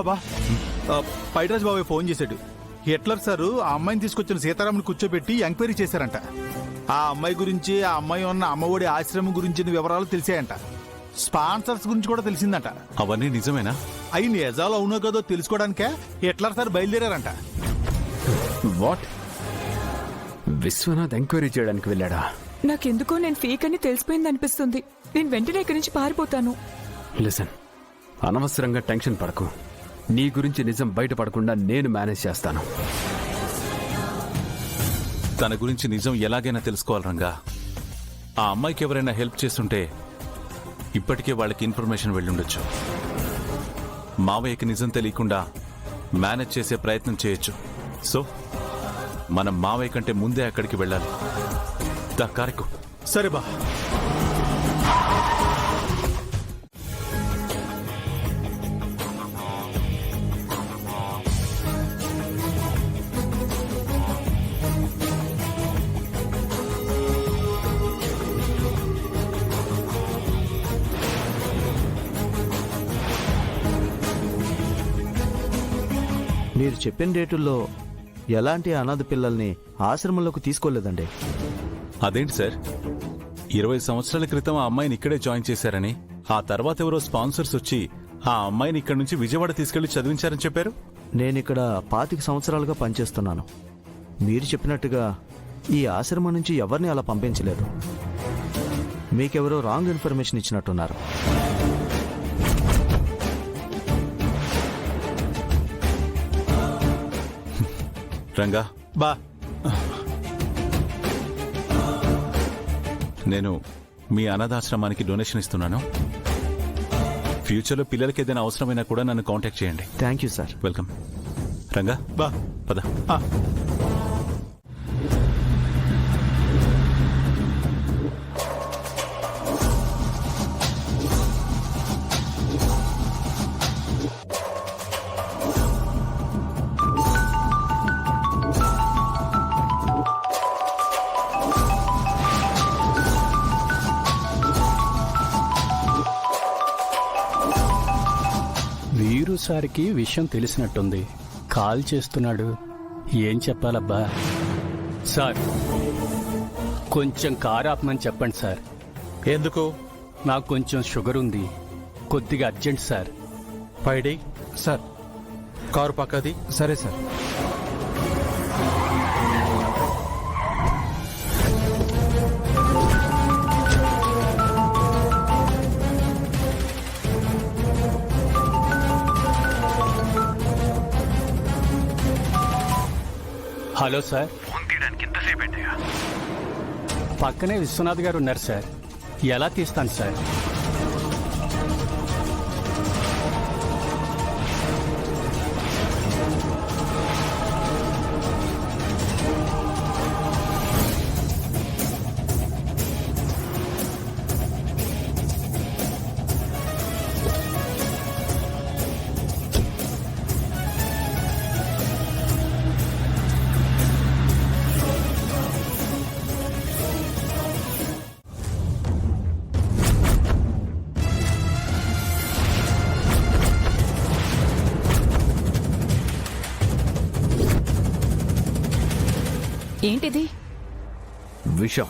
బాబా పైటరాజ్ బాబాయ్ ఫోన్ చేశాడు. Hitler sir ఆ అమ్మాయిని తీసుకొచ్చిన సీతారాముని కూర్చోబెట్టి ఎంక్వైరీ చేశారంట. ఆ అమ్మాయి గురించి, ఆ అమ్మాయి ఉన్న అమ్మఒడి ఆశ్రమం గురించిన వివరాలు తెలిసాయంట. స్పాన్సర్స్ గురించి కూడా తెలిసిందంట. అవన్నీ నిజమేనా? అవి నిజాలు అవునో కదో తెలుసుకోవడానికే హిట్లర్ సార్ బయలుదేరారంట. వాట్? విశ్వనాథ్ ఎంక్వైరీ చేయడానికి వెళ్ళాడా? నాకెందుకో నేను ఫేక్ అని తెలిసిపోయింది అనిపిస్తుంది. నేను వెంటనే ఇక్కడి నుంచి పారిపోతాను. లిసన్, అనవసరంగా టెన్షన్ పడకు. నీ గురించి నిజం బయటపడకుండా నేను మేనేజ్ చేస్తాను. తన గురించి నిజం ఎలాగైనా తెలుసుకోవాలి రంగా. ఆ అమ్మాయికి ఎవరైనా హెల్ప్ చేస్తుంటే ఇప్పటికే వాళ్ళకి ఇన్ఫర్మేషన్ వెళ్ళుండొచ్చు. మావయ్యకి నిజం తెలియకుండా మేనేజ్ చేసే ప్రయత్నం చేయొచ్చు. సో మనం మావయ్య కంటే ముందే అక్కడికి వెళ్ళాలి. దా కారెక్కు. సరే బా. మీరు చెప్పిన డేటుల్లో ఎలాంటి అనాథ పిల్లల్ని ఆశ్రమంలోకి తీసుకోలేదండి. అదేంటి సార్, 20 సంవత్సరాల క్రితం ఆ అమ్మాయిని ఇక్కడే జాయిన్ చేశారని, ఆ తర్వాత ఎవరో స్పాన్సర్స్ వచ్చి ఆ అమ్మాయిని ఇక్కడి నుంచి విజయవాడ తీసుకెళ్లి చదివించారని చెప్పారు. నేనిక్కడ 25 సంవత్సరాలుగా పనిచేస్తున్నాను. మీరు చెప్పినట్టుగా ఈ ఆశ్రమం నుంచి ఎవరిని అలా పంపించలేదు. మీకెవరో రాంగ్ ఇన్ఫర్మేషన్ ఇచ్చినట్టున్నారు. రంగా బా, నేను మీ అనాథాశ్రమానికి డొనేషన్ ఇస్తున్నాను. ఫ్యూచర్లో పిల్లలకి ఏదైనా అవసరమైనా కూడా నన్ను కాంటాక్ట్ చేయండి. Thank you sir. Welcome. Ranga బా, పద. వీరు సార్కి విషయం తెలిసినట్టుంది. కాల్ చేస్తున్నాడు. ఏం చెప్పాలబ్బా? సార్, కొంచెం కారు ఆపమని చెప్పండి సార్. ఎందుకు? నాకు కొంచెం షుగర్ ఉంది, కొద్దిగా అర్జెంట్ సార్. పైడి సార్, కారు పక్కది. సరే సార్. Hello sir. పక్కనే విశ్వనాథ్ గారు ఉన్నారు సార్. ఎలా తీస్తాను సార్? ఏంటిది? విషం.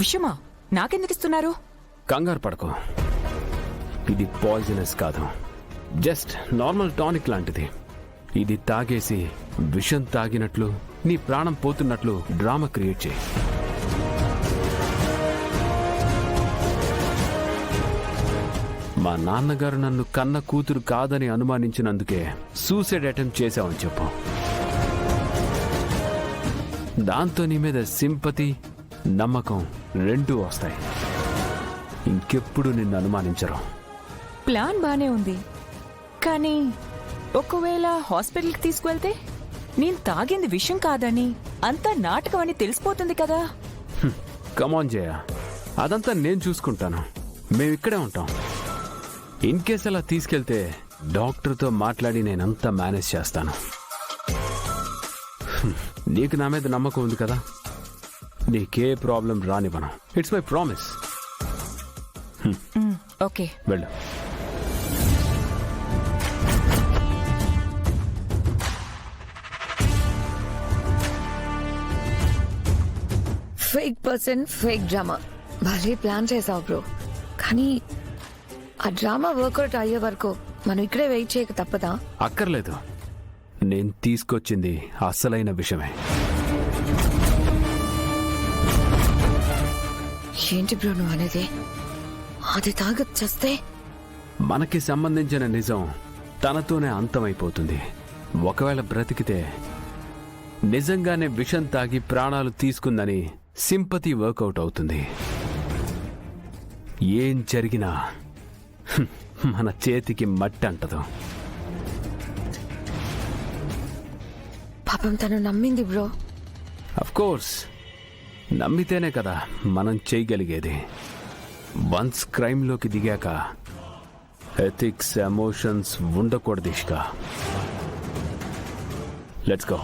విషమా? నాకెందుకు ఇస్తున్నారు? కంగారు పడకు. ఇది పాయిజనస్ కాదు, జస్ట్ నార్మల్ టానిక్ లాంటిది. ఇది తాగేసి విషం తాగినట్లు, నీ ప్రాణం పోతున్నట్లు డ్రామా క్రియేట్ చేయి. మా నాన్నగారు నన్ను కన్న కూతురు కాదని అనుమానించినందుకే సూసైడ్ అటెంప్ట్ చేశావని చెప్పు. దాంతో నీ మీద సింపతి, నమ్మకం రెండూ వస్తాయి. ఇంకెప్పుడు నిన్ను అనుమానించరు. ప్లాన్ బానే ఉంది, కానీ ఒకవేళ హాస్పిటల్కి తీసుకువెళ్తే నేను తాగింది విషయం కాదని, అంతా నాటకం అని తెలిసిపోతుంది కదా. కమాన్ జయ, అదంతా నేను చూసుకుంటాను. మేమిక్కడే ఉంటాం. ఇన్ కేస్ అలా తీసుకెళ్తే డాక్టర్తో మాట్లాడి నేనంతా మేనేజ్ చేస్తాను. నీకు నా మీద నమ్మకం ఉంది కదా, నీకే ప్రాబ్లం రానివ్వను. It's my promise. ఓకే. వెళ్ళు. Fake person, fake drama. భలే ప్లాన్ చేసావు బ్రో. కానీ ఆ డ్రామా వర్కౌట్ అయ్యే వరకు మనం ఇక్కడే వెయిట్ చేయక తప్పదా? అక్కర్లేదు, నేను తీసుకొచ్చింది అసలైన విషయమే. ఏంటి బ్రో నువ్వు అనేది? అది తాగొచ్చేస్తే మనకి సంబంధించిన నిజం తనతోనే అంతమైపోతుంది. ఒకవేళ బ్రతికితే నిజంగానే విషం తాగి ప్రాణాలు తీసుకుందని సింపతి వర్కౌట్ అవుతుంది. ఏం జరిగినా మన చేతికి మట్టి అంటదు. పాపం తను నమ్మింది బ్రో. అఫ్ కోర్స్, నమ్మితేనే కదా మనం చేయగలిగేది. వన్స్ క్రైమ్లోకి దిగాక ఎథిక్స్, ఎమోషన్స్ ఉండకూడదు ఇష్క. Let's go.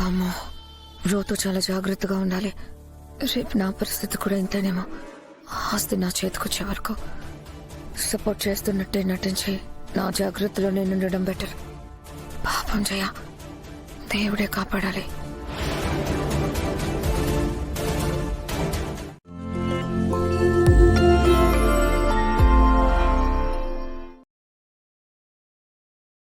అమ్మో, బ్రోతో చాలా జాగ్రత్తగా ఉండాలి. రేపు నా పరిస్థితి కూడా ఇంతేనేమో. ఆస్తి నా చేతికొచ్చే వరకు సపోర్ట్ చేస్తున్నట్టే నటించి నా జాగ్రత్తలో నేను ఉండడం బెటర్. పాపం జయ, దేవుడే కాపాడాలి.